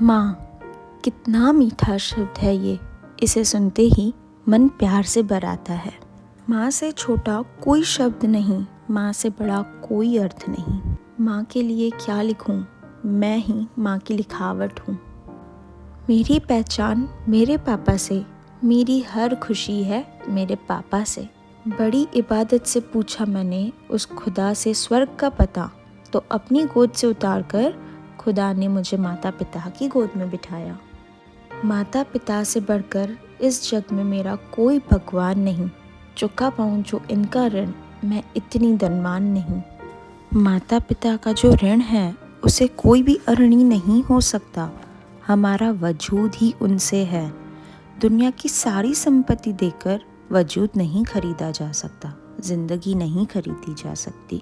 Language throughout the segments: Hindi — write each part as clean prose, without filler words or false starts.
माँ, कितना मीठा शब्द है ये। इसे सुनते ही मन प्यार से भर आता है। माँ से छोटा कोई शब्द नहीं, माँ से बड़ा कोई अर्थ नहीं। माँ के लिए क्या लिखूँ, मैं ही माँ की लिखावट हूँ। मेरी पहचान मेरे पापा से, मेरी हर खुशी है मेरे पापा से। बड़ी इबादत से पूछा मैंने उस खुदा से स्वर्ग का पता, तो अपनी गोद से उतारकर खुदा ने मुझे माता पिता की गोद में बिठाया। माता पिता से बढ़कर इस जग में मेरा कोई भगवान नहीं, चुका पाऊँ जो इनका ऋण मैं इतनी धनवान नहीं। माता पिता का जो ऋण है उसे कोई भी अऋणी नहीं हो सकता, हमारा वजूद ही उनसे है। दुनिया की सारी संपत्ति देकर वजूद नहीं खरीदा जा सकता, जिंदगी नहीं खरीदी जा सकती।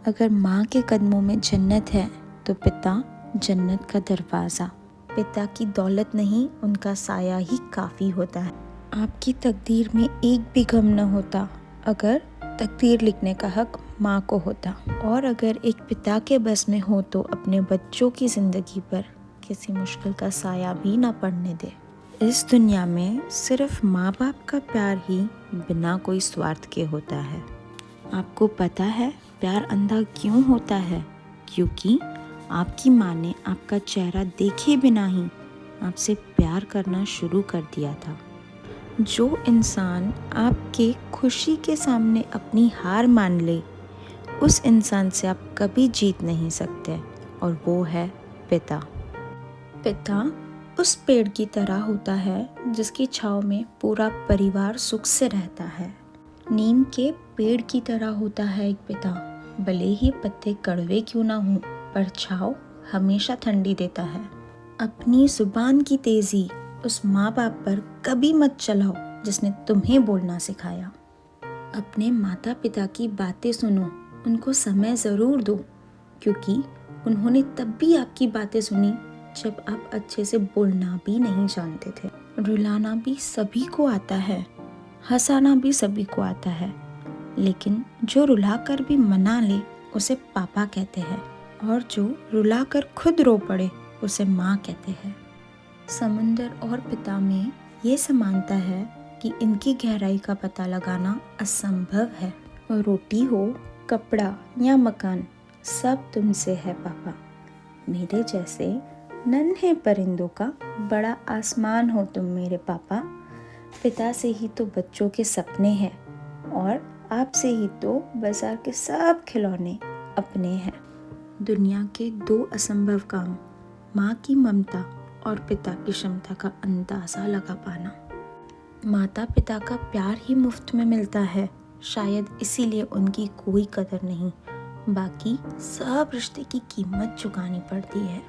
अगर माँ के कदमों में जन्नत है तो पिता जन्नत का दरवाज़ा। पिता की दौलत नहीं, उनका साया ही काफ़ी होता है। आपकी तकदीर में एक भी गम न होता अगर तकदीर लिखने का हक माँ को होता। और अगर एक पिता के बस में हो तो अपने बच्चों की ज़िंदगी पर किसी मुश्किल का साया भी ना पड़ने दे। इस दुनिया में सिर्फ माँ बाप का प्यार ही बिना कोई स्वार्थ के होता है। आपको पता है प्यार अंधा क्यों होता है? क्योंकि आपकी माँ ने आपका चेहरा देखे बिना ही आपसे प्यार करना शुरू कर दिया था। जो इंसान आपके खुशी के सामने अपनी हार मान ले, उस इंसान से आप कभी जीत नहीं सकते, और वो है पिता। पिता उस पेड़ की तरह होता है जिसकी छाँव में पूरा परिवार सुख से रहता है। नीम के पेड़ की तरह होता है एक पिता, भले ही पत्ते कड़वे क्यों ना हों, पर छाँव हमेशा ठंडी देता है। अपनी जुबान की तेज़ी उस माँ बाप पर कभी मत चलाओ जिसने तुम्हें बोलना सिखाया। अपने माता पिता की बातें सुनो, उनको समय ज़रूर दो, क्योंकि उन्होंने तब भी आपकी बातें सुनी जब आप अच्छे से बोलना भी नहीं जानते थे। रुलाना भी सभी को आता है, हंसाना भी सभी को आता है, लेकिन जो रुलाकर भी मना ले उसे पापा कहते हैं, और जो रुलाकर खुद रो पड़े उसे माँ कहते हैं। समुंदर और पिता में ये समानता है कि इनकी गहराई का पता लगाना असंभव है। रोटी हो, कपड़ा या मकान, सब तुमसे है पापा। मेरे जैसे नन्हे परिंदों का बड़ा आसमान हो तुम मेरे पापा। पिता से ही तो बच्चों के सपने हैं, और आपसे ही तो बाजार के सब खिलौने अपने हैं। दुनिया के दो असंभव काम, माँ की ममता और पिता की क्षमता का अंदाज़ा लगा पाना। माता पिता का प्यार ही मुफ्त में मिलता है, शायद इसीलिए उनकी कोई कदर नहीं, बाकी सब रिश्ते की कीमत चुकानी पड़ती है।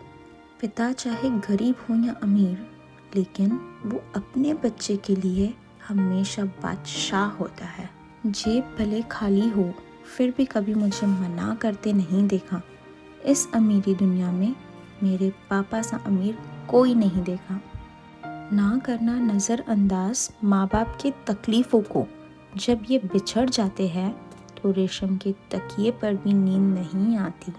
पिता चाहे गरीब हो या अमीर, लेकिन वो अपने बच्चे के लिए हमेशा बादशाह होता है। जेब भले खाली हो, फिर भी कभी मुझे मना करते नहीं देखा। इस अमीरी दुनिया में मेरे पापा सा अमीर कोई नहीं देखा। ना करना नज़रअंदाज माँ बाप की तकलीफ़ों को, जब ये बिछड़ जाते हैं तो रेशम के तकिए पर भी नींद नहीं आती।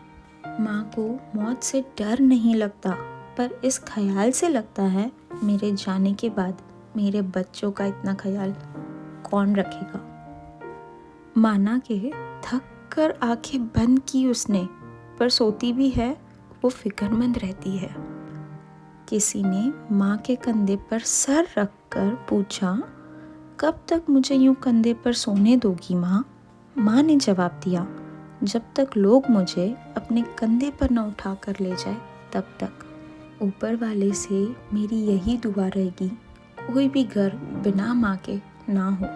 माँ को मौत से डर नहीं लगता, पर इस ख्याल से लगता है मेरे जाने के बाद मेरे बच्चों का इतना ख्याल कौन रखेगा। माना के थक कर आंखें बंद की उसने, पर सोती भी है वो फिक्रमंद रहती है। किसी ने माँ के कंधे पर सर रख कर पूछा, कब तक मुझे यूं कंधे पर सोने दोगी माँ? माँ ने जवाब दिया, जब तक लोग मुझे अपने कंधे पर न उठा कर ले जाए तब तक। ऊपर वाले से मेरी यही दुआ रहेगी, कोई भी घर बिना माँ के ना हो।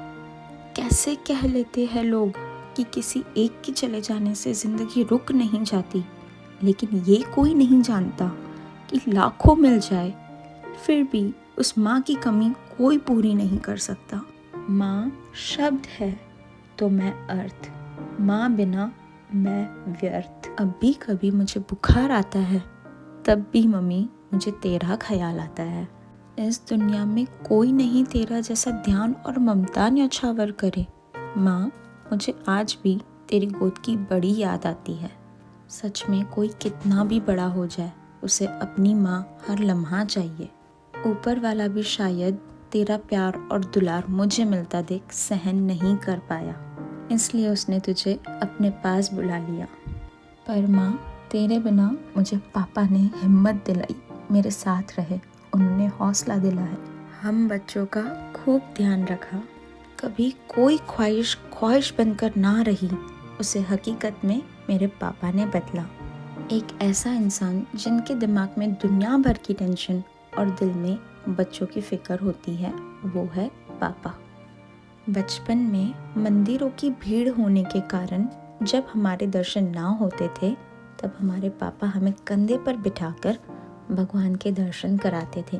कैसे कह लेते हैं लोग कि किसी एक के चले जाने से ज़िंदगी रुक नहीं जाती, लेकिन ये कोई नहीं जानता कि लाखों मिल जाए फिर भी उस माँ की कमी कोई पूरी नहीं कर सकता। माँ शब्द है तो मैं अर्थ, माँ बिना मैं व्यर्थ। अब भी कभी मुझे बुखार आता है, तब भी मम्मी मुझे तेरा ख्याल आता है। इस दुनिया में कोई नहीं तेरा जैसा ध्यान और ममता न्यौछावर करे। माँ, मुझे आज भी तेरी गोद की बड़ी याद आती है। सच में कोई कितना भी बड़ा हो जाए, उसे अपनी माँ हर लम्हा चाहिए। ऊपर वाला भी शायद तेरा प्यार और दुलार मुझे मिलता देख सहन नहीं कर पाया, इसलिए उसने तुझे अपने पास बुला लिया। पर माँ, तेरे बिना मुझे पापा ने हिम्मत दिलाई, मेरे साथ रहे, उन्होंने हौसला दिलाया, हम बच्चों का खूब ध्यान रखा। कभी कोई ख्वाहिश बनकर ना रही, उसे हकीकत में मेरे पापा ने बदला। एक ऐसा इंसान जिनके दिमाग में दुनिया भर की टेंशन और दिल में बच्चों की फिक्र होती है, वो है पापा। बचपन में मंदिरों की भीड़ होने के कारण जब हमारे दर्शन ना होते थे, तब हमारे पापा हमें कंधे पर बिठाकर भगवान के दर्शन कराते थे।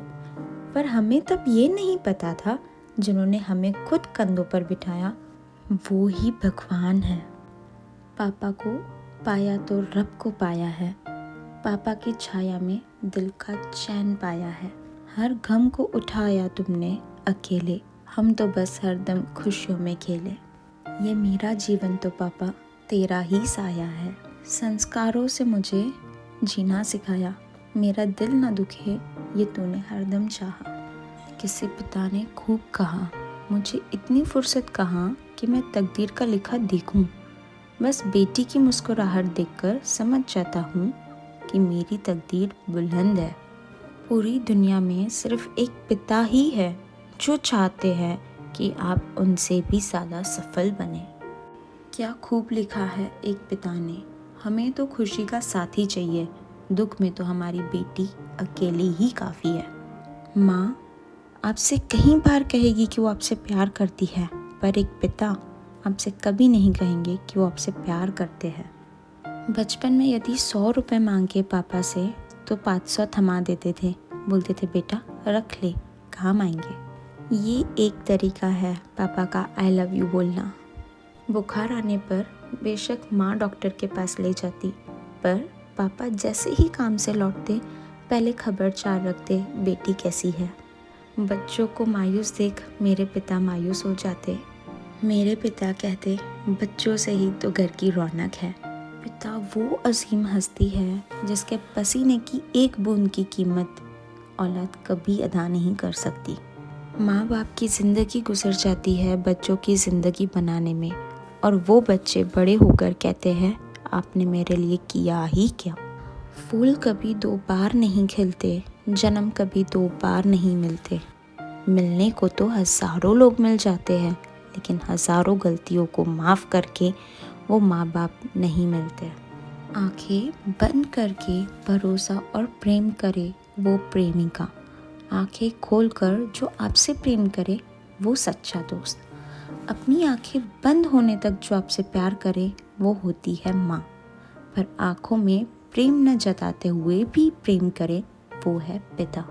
पर हमें तब ये नहीं पता था, जिन्होंने हमें खुद कंधों पर बिठाया वो ही भगवान है। पापा को पाया तो रब को पाया है, पापा की छाया में दिल का चैन पाया है। हर गम को उठाया तुमने अकेले, हम तो बस हरदम खुशियों में खेले। ये मेरा जीवन तो पापा तेरा ही साया है, संस्कारों से मुझे जीना सिखाया। मेरा दिल न दुखे ये तूने हरदम चाहा। किसी पिता ने खूब कहा, मुझे इतनी फुर्सत कहाँ कि मैं तकदीर का लिखा देखूं। बस बेटी की मुस्कुराहट देखकर समझ जाता हूँ कि मेरी तकदीर बुलंद है। पूरी दुनिया में सिर्फ एक पिता ही है जो चाहते हैं कि आप उनसे भी ज़्यादा सफल बने। क्या खूब लिखा है एक पिता ने, हमें तो खुशी का साथी चाहिए, दुख में तो हमारी बेटी अकेली ही काफ़ी है। माँ आपसे कहीं बार कहेगी कि वो आपसे प्यार करती है, पर एक पिता आपसे कभी नहीं कहेंगे कि वो आपसे प्यार करते हैं। बचपन में यदि 100 रुपये मांगे पापा से तो 500 थमा देते थे, बोलते थे बेटा रख ले, काम आएंगे। ये एक तरीका है पापा का आई लव यू बोलना। बुखार आने पर बेशक माँ डॉक्टर के पास ले जाती, पर पापा जैसे ही काम से लौटते पहले खबरचार रखते बेटी कैसी है। बच्चों को मायूस देख मेरे पिता मायूस हो जाते। मेरे पिता कहते बच्चों से ही तो घर की रौनक है। पिता वो अजीम हस्ती है जिसके पसीने की एक बूंद की कीमत औलाद कभी अदा नहीं कर सकती। माँ बाप की ज़िंदगी गुजर जाती है बच्चों की ज़िंदगी बनाने में, और वो बच्चे बड़े होकर कहते हैं आपने मेरे लिए किया ही क्या। फूल कभी 2 बार नहीं खिलते, जन्म कभी 2 बार नहीं मिलते। मिलने को तो हज़ारों लोग मिल जाते हैं, लेकिन हज़ारों गलतियों को माफ़ करके वो माँ बाप नहीं मिलते। आंखें बंद करके भरोसा और प्रेम करे वो प्रेमिका, आंखें खोलकर जो आपसे प्रेम करे वो सच्चा दोस्त। अपनी आंखें बंद होने तक जो आपसे प्यार करे वो होती है माँ, पर आँखों में प्रेम न जताते हुए भी प्रेम करे वो है पिता।